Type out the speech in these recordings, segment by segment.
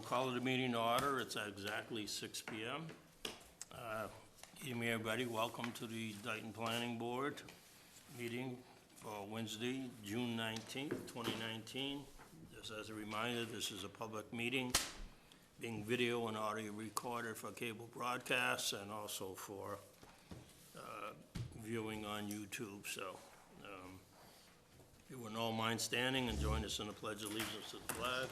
Call the meeting to order. It's at exactly 6 p.m. Evening, everybody. Welcome to the Dayton Planning Board meeting for Wednesday, June 19th, 2019. Just as a reminder, this is a public meeting being video and audio recorded for cable broadcasts and also for viewing on YouTube. So if you would all mind standing and join us in the Pledge of Allegiance to the flag.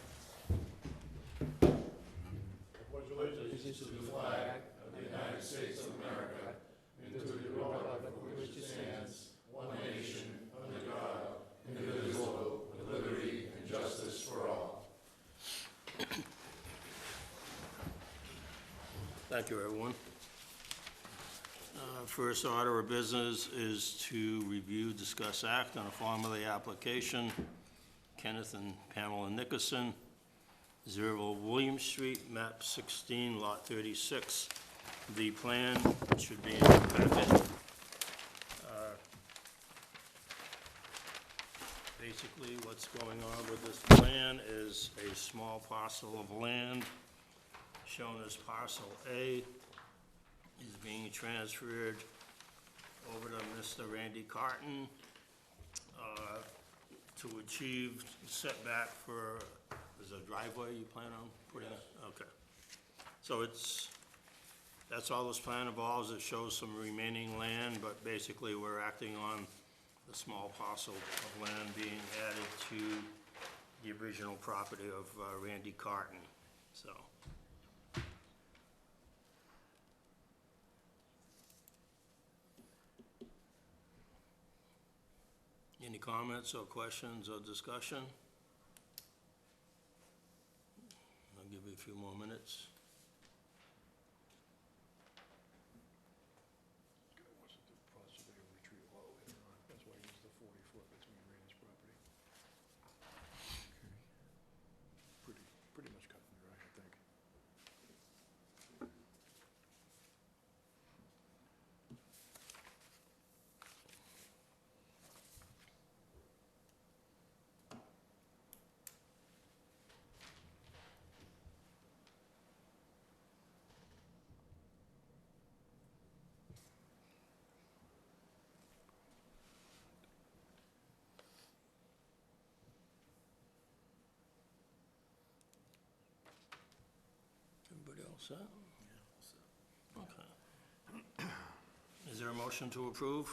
Pledge allegiance to the flag of the United States of America and to the republic for which it stands, one nation, under God, indivisible, with liberty and justice for all. Thank you, everyone. First order of business is to review, discuss, act on a Form A application, Kenneth and Pamela Nickerson, 0 William Street, map 16, lot 36. The plan should be in the packet. Basically, what's going on with this plan is a small parcel of land shown as parcel A is being transferred over to Mr. Randy Carton to achieve setback for, is a driveway you plan on putting in? Okay. So that's all this plan involves. It shows some remaining land, but basically we're acting on the small parcel of land being added to the original property of Randy Carton, so. Any comments or questions or discussion? I'll give you a few more minutes. Wants to possibly retreat a lot later on. That's why he used the 40-foot between Randy's property. Pretty much cut and dry, I think. Everybody all set? Okay. Is there a motion to approve?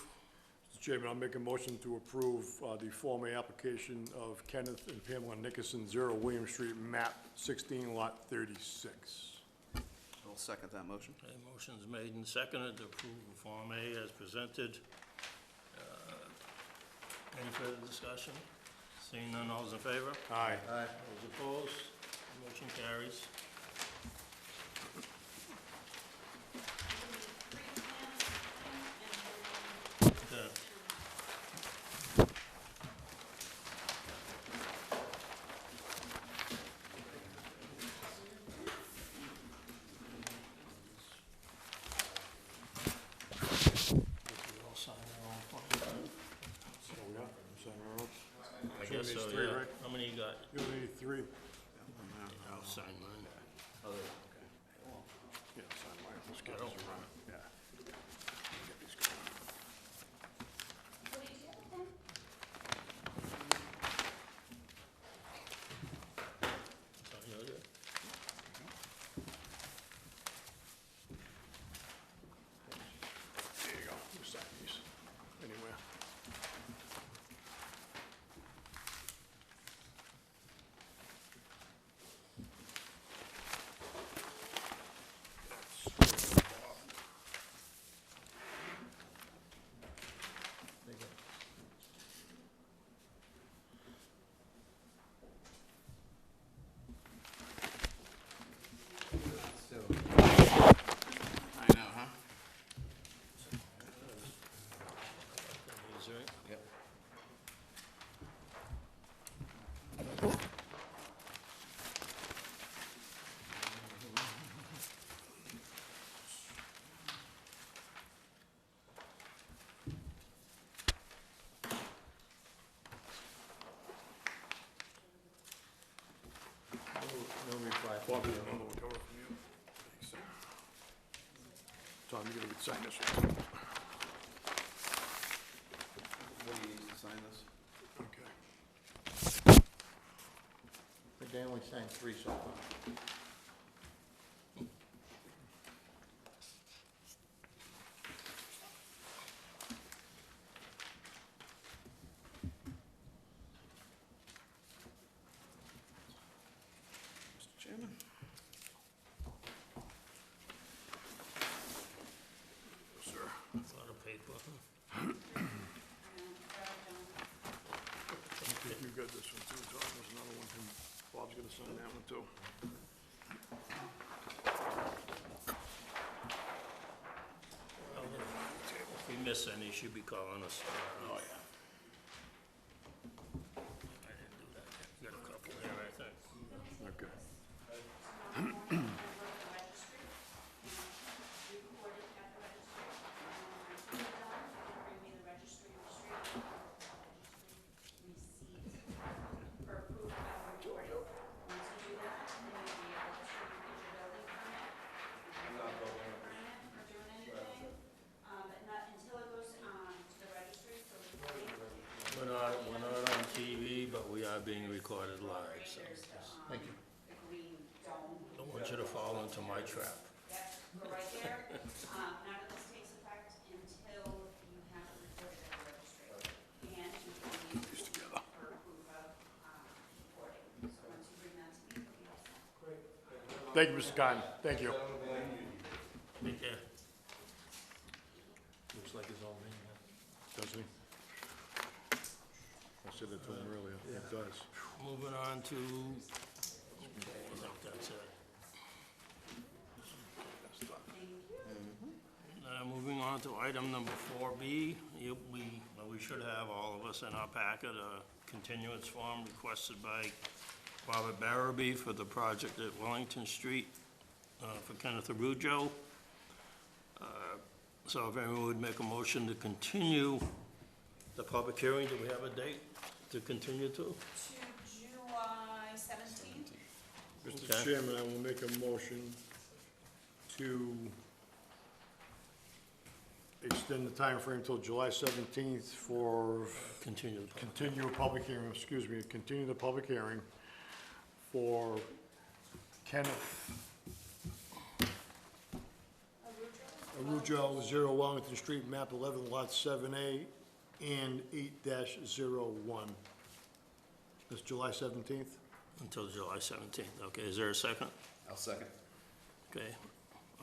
Mr. Chairman, I'll make a motion to approve the Form A application of Kenneth and Pamela Nickerson, 0 William Street, map 16, lot 36. I'll second that motion. Okay, motion's made and seconded to approve the Form A as presented. Any further discussion? Seeing none, all's in favor? Aye. Those opposed? Motion carries. Okay. We all sign our own plan. So, yeah, sign our own. I So guess it needs so, three, yeah. right? How many you got? You only need 3. I'll sign mine. Yeah, sign mine. Let's get Go. this around. Yeah. Get these going. So you're good. There you go. You sign these anywhere. copy of the one from you. Thanks. Tom, you're gonna sign this one. What do you need to sign this? Okay. I think they only signed 3 so far. Mr. Chairman? Sir. A lot of paper, huh? I think you got this one too, Tom. There's another one from, Bob's gonna sign that one too. If we miss any, you should be calling us. Oh, yeah. I didn't do that. You got a couple there, I think. Okay. We're not on TV, but we are being recorded live, so Thank you. The green dome. don't want you to fall into my trap. Yep, go right there. None of this takes effect until you have it recorded at the registry. And you can use it for proof of recording. So once you bring that to me, it'll be all set. Thank you, Mr. Cotton. Thank you. Take care. Looks like his old man. Does he? I said that to him earlier. It does. Moving on to, I think that's it. Moving on to item number 4B, we should have, all of us in our packet, a continuance form requested by Robert Barabee for the project at Wellington Street for Kenneth Arujo. So if anyone would make a motion to continue the public hearing, do we have a date to continue to? To July 17th. Mr. Okay. Chairman, I will make a motion to extend the time frame until July 17th for Continue the public. continue a public hearing, excuse me, continue the public hearing for Kenneth Arujo, 0 Wellington Street, map 11, lot 7A and 8-01. That's July 17th? Until July 17th, okay, is there a second? I'll second. Okay,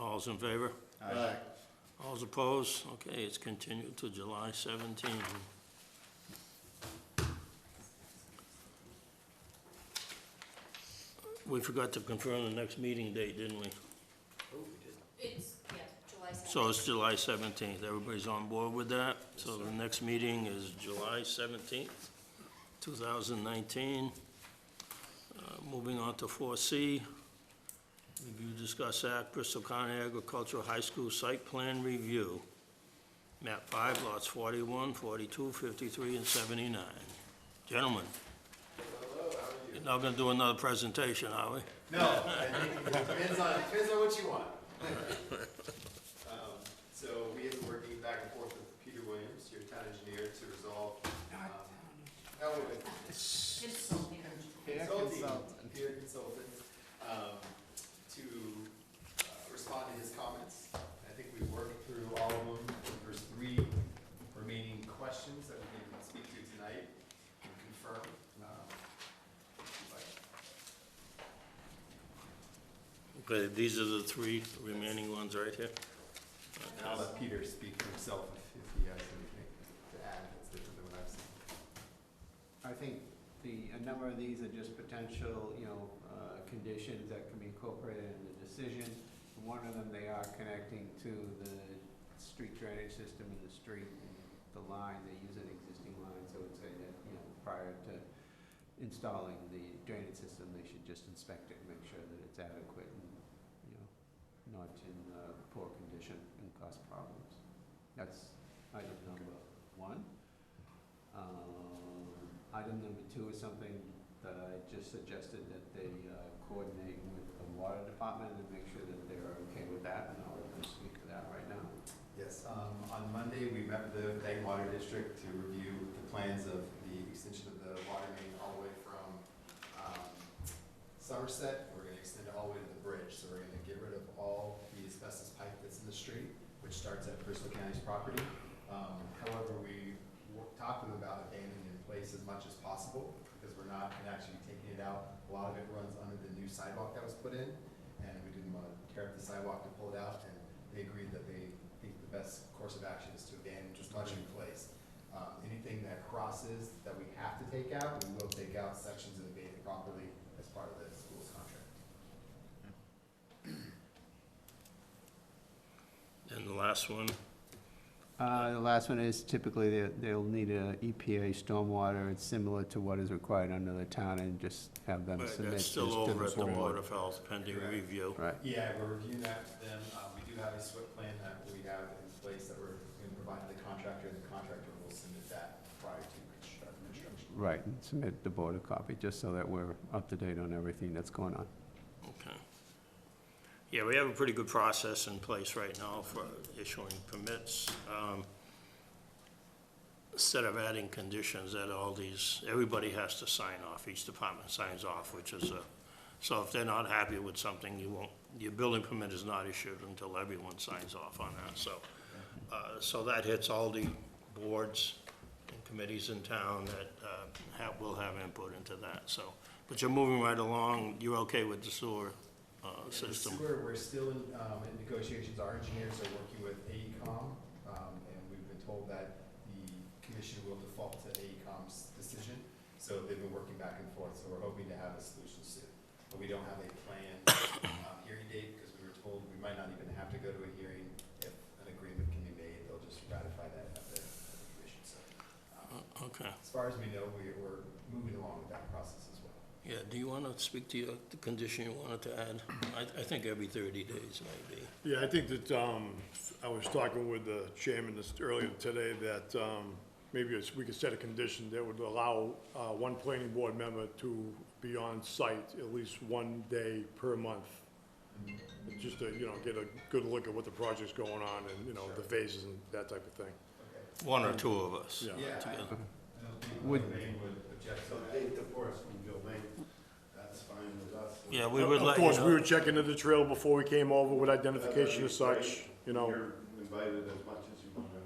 all's in favor? Aye. All's opposed? Okay, it's continued to July 17th. We forgot to confirm the next meeting date, didn't we? It's, July 17th. So it's July 17th, everybody's on board with that? So the next meeting is July 17th, 2019. Moving on to 4C, review, discuss act, Bristol County Agricultural High School Site Plan Review. Map 5, lots 41, 42, 53, and 79. Gentlemen. You're not gonna do another presentation, are we? No, I think it depends on what you want. So we have been working back and forth with Peter Williams, your town engineer, to resolve. Peer consultant, to respond to his comments. I think we've worked through all of them. There's 3 remaining questions that we can speak to tonight and confirm. Okay, these are the 3 remaining ones right here. And I'll let Peter speak for himself if he has anything to add that's different than what I've said. I think a number of these are just potential, conditions that can be incorporated in the decision. One of them, they are connecting to the street drainage system in the street, and the line, they use an existing line, so it's a, prior to installing the drainage system, they should just inspect it and make sure that it's adequate and, not in poor condition and cause problems. That's item number 1. Item number 2 is something that I just suggested that they coordinate with the water department and make sure that they're okay with that, and I'll let them speak to that right now. Yes, on Monday, we met with the Dayton Water District to review the plans of the extension of the water main all the way from Somerset. We're gonna extend it all the way to the bridge, so we're gonna get rid of all the asbestos pipe that's in the street, which starts at Bristol County's property. However, we talked to them about abandoning it in place as much as possible, because we're not gonna actually be taking it out. A lot of it runs under the new sidewalk that was put in, and we didn't want to tear up the sidewalk to pull it out, and they agreed that they think the best course of action is to abandon just much in place. Anything that crosses that we have to take out, we will take out sections and abate it properly as part of the school's contract. And the last one, The last one is typically they'll need a EPA stormwater. It's similar to what is required under the town, and just have them but submit that's this still to over the at the board. Board of Health pending Correct. review. Right. Yeah, we're reviewing that with them. We do have a SWIP plan that we have in place that we're going to provide to the contractor, and the contractor will submit that prior to construction. Right, and submit the board a copy, just so that we're up to date on everything that's going on. Okay. Yeah, we have a pretty good process in place right now for issuing permits. Instead of adding conditions that all these, everybody has to sign off, each department signs off, which is so if they're not happy with something, you won't, your building permit is not issued until everyone signs off on that, so. So that hits all the boards and committees in town that will have input into that, so. But you're moving right along, you're okay with the sewer system? The sewer, we're still in negotiations. Our engineers are working with AECom, and we've been told that the commission will default to AECom's decision. So they've been working back and forth, so we're hoping to have a solution soon. But we don't have a planned hearing date, because we were told we might not even have to go to a hearing. If an agreement can be made, they'll just ratify that at the commission. So Okay, as far as we know, we're moving along with that process as well. yeah, do you want to speak to the condition you wanted to add? I think every 30 days maybe. Yeah, I think that, I was talking with the chairman earlier today, that, maybe we could set a condition that would allow, one planning board member to be on site at least one day per month. Just to, get a good look at what the project's going on and, the phases and that type of thing. Okay. One or two of us Yeah. Yeah, together. I don't think Would- Wayne would object to So that. date divorce from Joe Lane, that's fine with us. Yeah, we would let Of you course, we know. were checking the trail before we came over with identification as such, You're invited as much as you want to.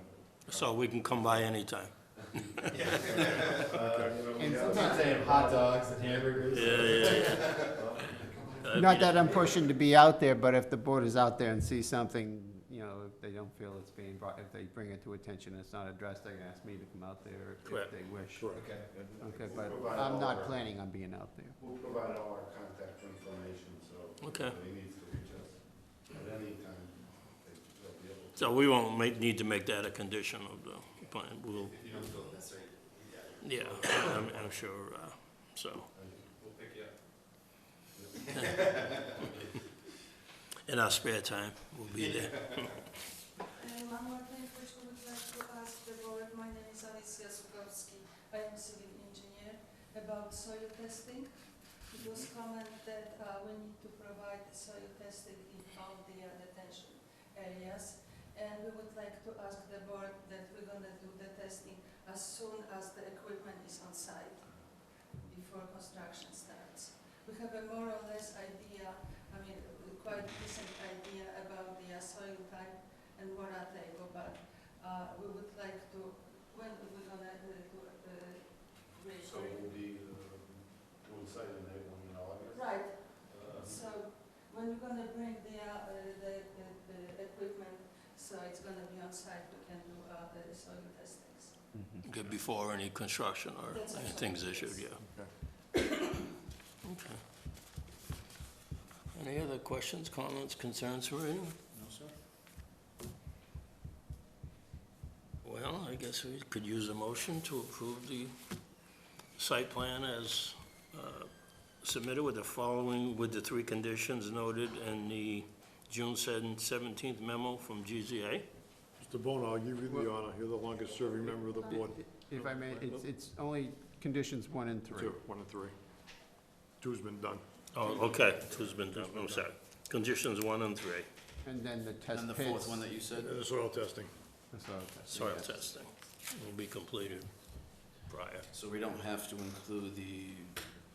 So we can come by anytime. And I'm not saying hot dogs and hamburgers. Not that I'm pushing to be out there, but if the board is out there and sees something, if they don't feel it's being brought, if they bring it to attention, it's not addressed, they can ask me to come out there if Correct. they wish. Correct. Okay. Okay, We'll but provide I'm all not our- planning on being out there. We'll provide all our contact information, so Okay. if anybody needs to reach us at any time, they'll be able to. So we won't need to make that a condition of the plan. We'll, If you don't feel necessary, yeah, yeah, I'm sure, so. we'll pick you up. In our spare time, we'll be there. One more thing which we would like to ask the board, my name is Alicia Sukowski, I am civil engineer, about soil testing. It was commented that we need to provide soil testing in all the detention areas. And we would like to ask the board that we're gonna do the testing as soon as the equipment is on site, before construction starts. We have a more or less idea, quite decent idea about the soil type and water table, but we would like to, when we're gonna do So we'll be, we'll say the name in August. right, so when we're gonna bring the equipment, so it's gonna be on site, we can do the soil testings. Okay, before any construction or That's anything's issued, absolutely, yeah. Okay. Any other questions, comments, concerns for anyone? No, sir. Well, I guess we could use a motion to approve the site plan as submitted with the following, with the three conditions noted in the June 17th memo from GZA. Mr. Bono, I'll give you the honor. You're the longest serving member of the board. If I may, it's only conditions 1 and 3. 1 and 3. 2's been done. Oh, okay, two's been done, I'm sorry. Conditions 1 and 3, And then the test And the pits. fourth one that you said? And the soil testing. The soil testing, soil yes. testing will be completed prior. So we don't have to include the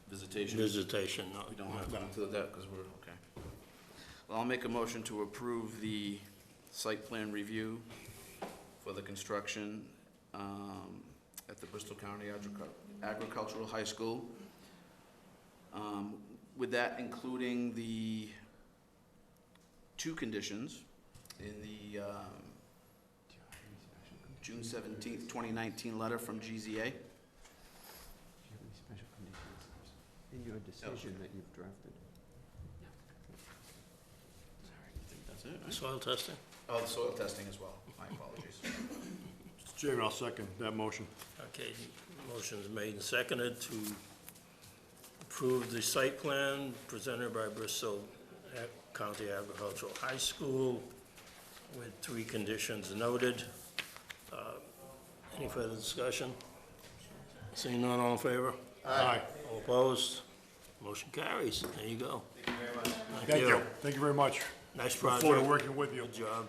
visitation? Visitation, no. We don't have to include that, because we're, okay. Well, I'll make a motion to approve the site plan review for the construction, at the Bristol County Agricultural High School. With that, including the 2 conditions in the, June 17th, 2019 letter from GZA. Do you have any special conditions in your decision that you've drafted? I think that's it, right? Soil testing? Oh, the soil testing as well. My apologies. Mr. Chairman, I'll second that motion. Okay, motion's made and seconded to approve the site plan presented by Bristol County Agricultural High School with 3 conditions noted. Any further discussion? Seeing none, all in favor? Aye. All opposed? Motion carries. There you go. Thank you very much. Thank you. Thank you very much. Nice Look project. forward to working with you. Good job.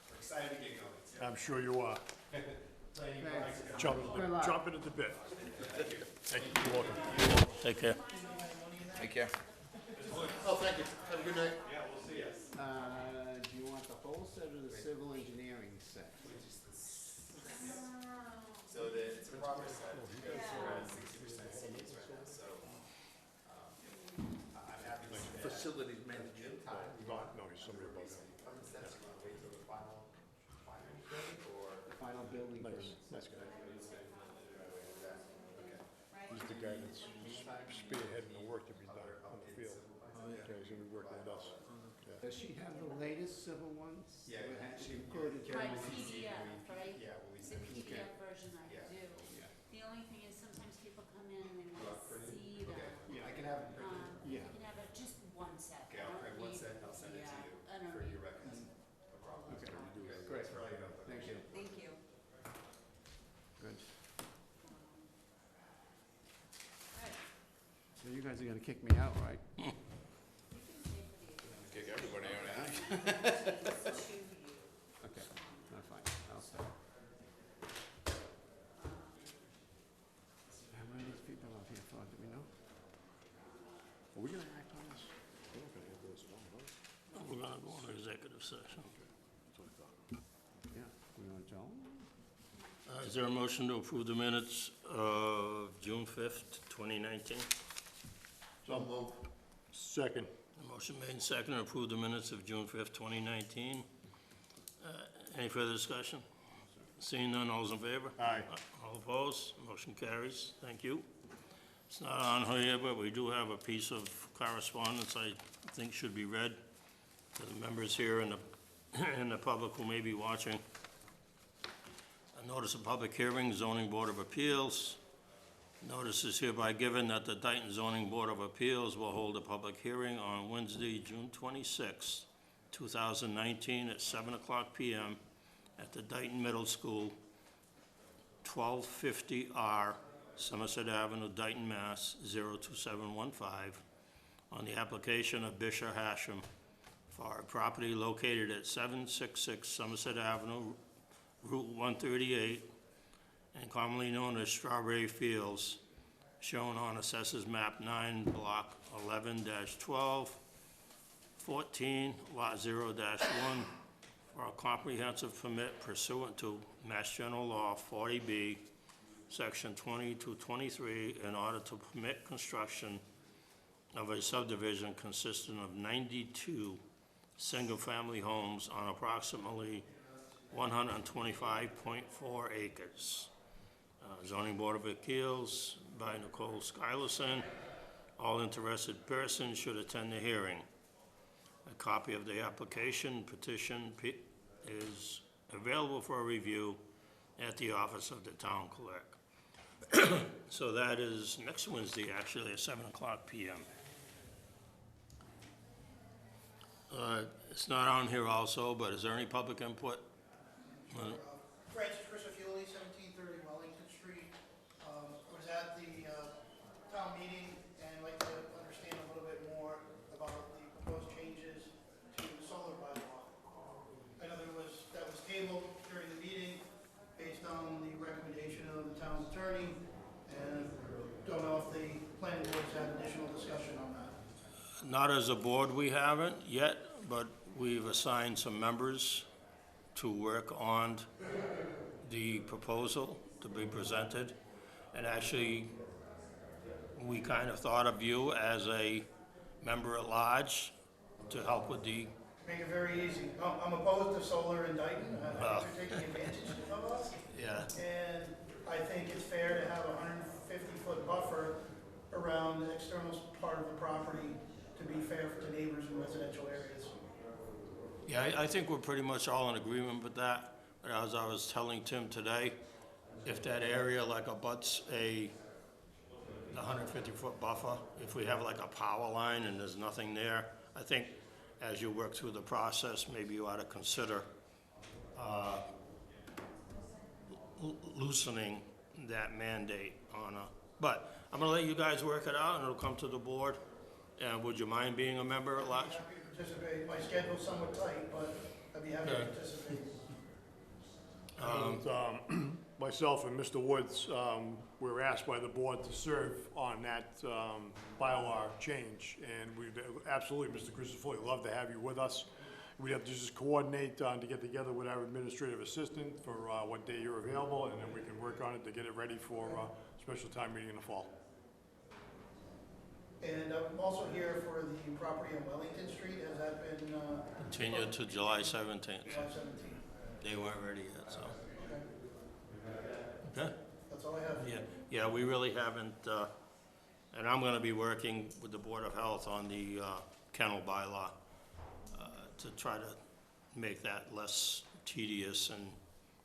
We're excited to get going. I'm sure you are. Thanks. Chomping at the bit. Thank you. You're welcome. Take care. Take care. Oh, thank you. Have a good night. Do you want the whole set or the civil engineering set? So it's a progress set. We're at 60% CDs right now, so, I'm happy to submit. Facilities manager. No, he's somebody about that. Permit steps, you wanna wait till the final thing, or? The final building Nice, permit. nice guy. Okay. He's the guy that's spearheading the work to be done on the field. Okay, he's gonna be working with us. Does she have the latest civil ones? Yeah, Or has she she- included? By them? PDF, right? Yeah, we'll The PDF version I Yeah. do. Yeah. The only thing is sometimes people come in and they want to see them. Yeah, I can have it printed. You Yeah. can have just one set. Okay, I'll print one set and I'll send it to you I don't for need- your records. No problem. Okay. Great. Great. Thanks for all your help. Thank you. Thank you. Good. Right. So you guys are gonna kick me out, right? You can stay for the Kick everybody out, huh? agenda to you. Okay, that's fine, I'll stay. How many of these people out here for, do we know? Are we gonna act on this? We're not gonna do this one, right? We're gonna go into executive session. That's what I thought. Yeah, we want Joe? Is there a motion to approve the minutes of June 5th, 2019? So move. Second. Motion made and seconded to approve the minutes of June 5th, 2019. Any further discussion? Seeing none, all's in favor? Aye. All opposed? Motion carries. Thank you. It's not on here, but we do have a piece of correspondence I think should be read to the members here and the public who may be watching. A notice of public hearing, Zoning Board of Appeals. Notice is hereby given that the Dayton Zoning Board of Appeals will hold a public hearing on Wednesday, June 26, 2019, at 7:00 p.m. at the Dayton Middle School, 1250R, Somerset Avenue, Dayton, Mass. 02715, on the application of Bisha Hashem for a property located at 766 Somerset Avenue, Route 138, and commonly known as Strawberry Fields, shown on Assessors Map 9, Block 11-12, 14, Lot 0-1, for a comprehensive permit pursuant to Mass General Law 40B, Section 20 to 23, in order to permit construction of a subdivision consisting of 92 single-family homes on approximately 125.4 acres. Zoning Board of Appeals by Nicole Skylerson. All interested persons should attend the hearing. A copy of the application petition is available for review at the office of the town clerk. So that is next Wednesday, actually, at 7:00 p.m. It's not on here also, but is there any public input? Francis Crisafulli, 1730 Wellington Street. Was at the town meeting and I'd like to understand a little Not as a board, we haven't yet, but we've assigned some members to work on the proposal to be presented. And actually, we kind of thought of you as a member at large to help with the, Make it very easy. I'm opposed to solar in Dayton. I think they're taking advantage of us. yeah, And I think it's fair to have a 150-foot buffer around the external part of the property to be fair to neighbors in residential areas. yeah, I think we're pretty much all in agreement with that. But as I was telling Tim today, if that area like abuts a 150-foot buffer, if we have like a power line and there's nothing there, I think as you work through the process, maybe you ought to consider loosening that mandate on a, but I'm gonna let you guys work it out and it'll come to the board. And would you mind being a member at large? Happy to participate. My schedule's somewhat tight, but I'd be happy to Okay. participate. And, myself and Mr. Woods, were asked by the board to serve on that bylaw change, and we'd absolutely, Mr. Christopher, love to have you with us. We'd have to just coordinate to get together with our administrative assistant for what day you're available, and then we can work on it to get it ready for special time meeting in the fall. And I'm also here for the property on Wellington Street. Has that been, Continue to July 17th. July 17th? They weren't ready yet, so. Okay, Okay? that's all I have. Yeah, we really haven't, and I'm gonna be working with the Board of Health on the kennel bylaw to try to make that less tedious and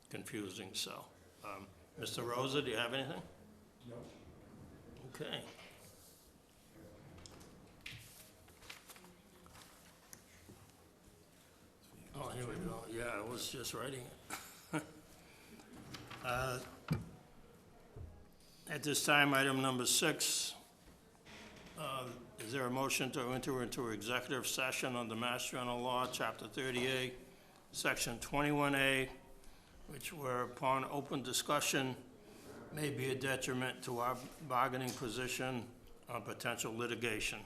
confusing, so. Mr. Rosa, do you have anything? No. Okay. Oh, here we go. Yeah, I was just writing it. At this time, item number 6, is there a motion to enter into executive session under Mass General Law, Chapter 30A, Section 21A, which whereupon open discussion may be a detriment to our bargaining position on potential litigation?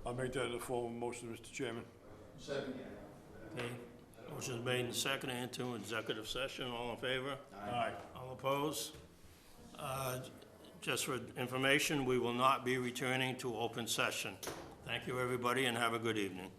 I'll make that a formal motion, Mr. Chairman. Okay, motion's made and seconded into executive session. All in favor? Aye. All opposed? Just for information, we will not be returning to open session. Thank you, everybody, and have a good evening.